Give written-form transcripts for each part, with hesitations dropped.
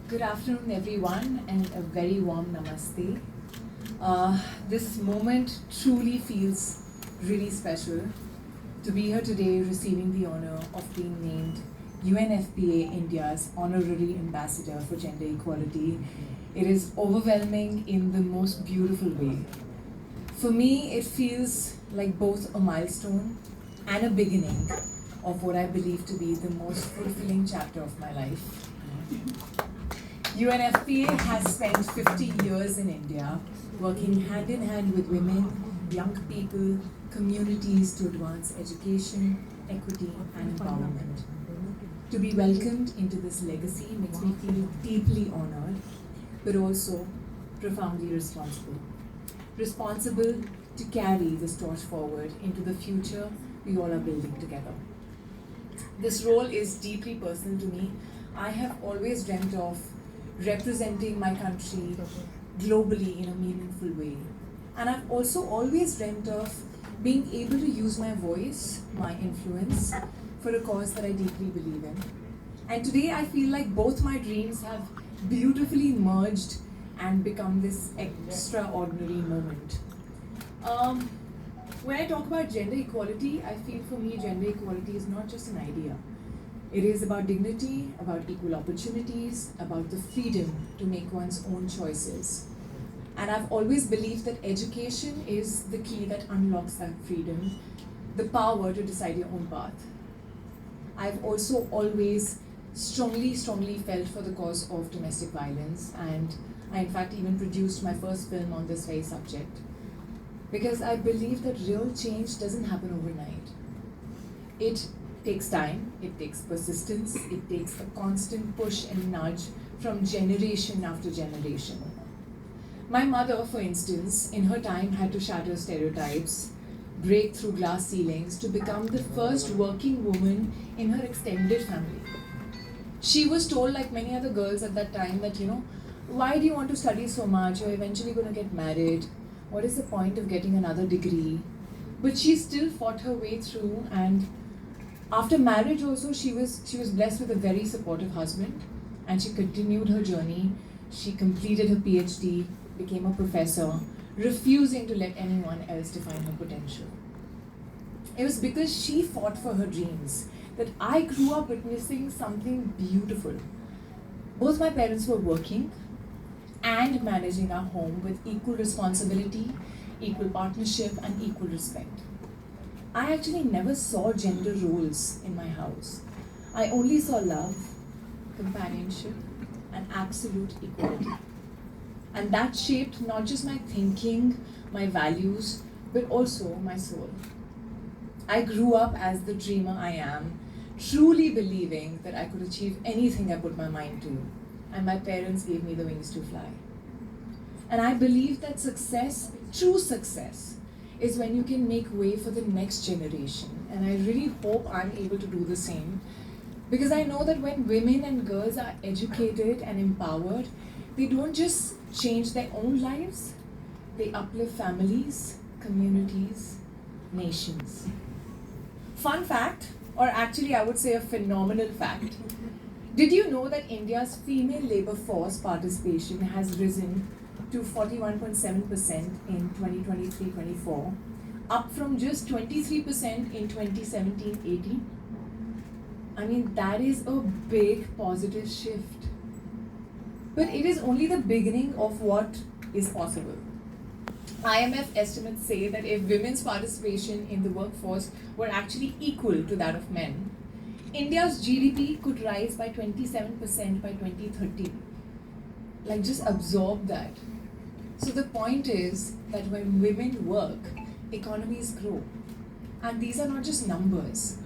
Good afternoon, everyone, and a very warm namaste. This moment truly feels really special to be here today receiving the honor of being named UNFPA India's Honorary Ambassador for Gender Equality. It is overwhelming in the most beautiful way. For me, it feels like both a milestone and a beginning of what I believe to be the most fulfilling chapter of my life. UNFPA has spent 50 years in India working hand in hand with women, young people, communities to advance education, equity, and empowerment. To be welcomed into this legacy makes me feel deeply honored, but also profoundly responsible. Responsible to carry this torch forward into the future we all are building together. This role is deeply personal to me. I have always dreamt of representing my country globally in a meaningful way. And I've also always dreamt of being able to use my voice, my influence, for a cause that I deeply believe in. And today I feel like both my dreams have beautifully merged and become this extraordinary moment. When I talk about gender equality, I feel for me gender equality is not just an idea. It is about dignity, about equal opportunities, about the freedom to make one's own choices. And I've always believed that education is the key that unlocks that freedom, the power to decide your own path. I've also always strongly felt for the cause of domestic violence, and I in fact even produced my first film on this very subject. Because I believe that real change doesn't happen overnight. It takes time, it takes persistence, it takes a constant push and nudge from generation after generation. My mother, for instance, in her time had to shatter stereotypes, break through glass ceilings to become the first working woman in her extended family. She was told, like many other girls at that time, that, why do you want to study so much? You're eventually going to get married. What is the point of getting another degree? But she still fought her way through, and after marriage also she was blessed with a very supportive husband, and she continued her journey. She completed her PhD, became a professor, refusing to let anyone else define her potential. It was because she fought for her dreams that I grew up witnessing something beautiful. Both my parents were working and managing our home with equal responsibility, equal partnership, and equal respect. I actually never saw gender roles in my house. I only saw love, companionship, and absolute equality. And that shaped not just my thinking, my values, but also my soul. I grew up as the dreamer I am, truly believing that I could achieve anything I put my mind to, and my parents gave me the wings to fly. And I believe that success, true success, is when you can make way for the next generation. And I really hope I'm able to do the same, because I know that when women and girls are educated and empowered, they don't just change their own lives, they uplift families, communities, nations. Fun fact, or actually I would say a phenomenal fact. Did you know that India's female labor force participation has risen to 41.7% in 2023-24, up from just 23% in 2017-18? I mean, that is a big positive shift. But it is only the beginning of what is possible. IMF estimates say that if women's participation in the workforce were actually equal to that of men, India's GDP could rise by 27% by 2030. Like, just absorb that. So the point is that when women work, economies grow. And these are not just numbers.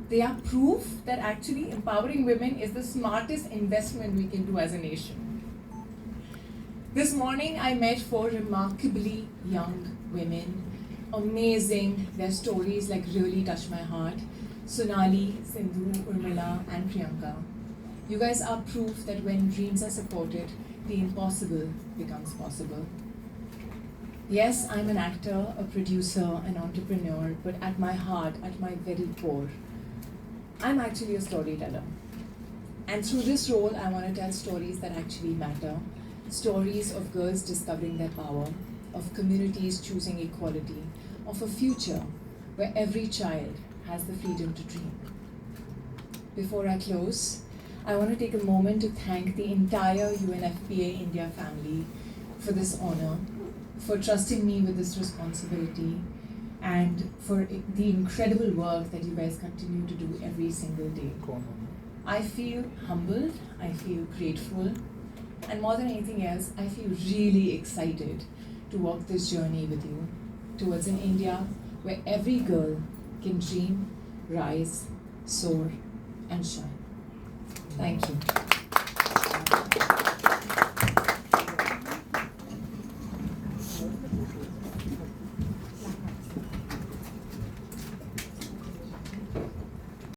They are proof that actually empowering women is the smartest investment we can do as a nation. This morning I met 4 remarkably young women. Amazing. Their stories really touched my heart. Sonali, Sindhu, Urmila, and Priyanka. You guys are proof that when dreams are supported, the impossible becomes possible. Yes, I'm an actor, a producer, an entrepreneur, but at my heart, at my very core, I'm actually a storyteller. And through this role, I want to tell stories that actually matter. Stories of girls discovering their power, of communities choosing equality, of a future where every child has the freedom to dream. Before I close, I want to take a moment to thank the entire UNFPA India family for this honor, for trusting me with this responsibility, and for the incredible work that you guys continue to do every single day. I feel humbled, I feel grateful, and more than anything else, I feel really excited to walk this journey with you towards an India where every girl can dream, rise, soar, and shine. Thank you.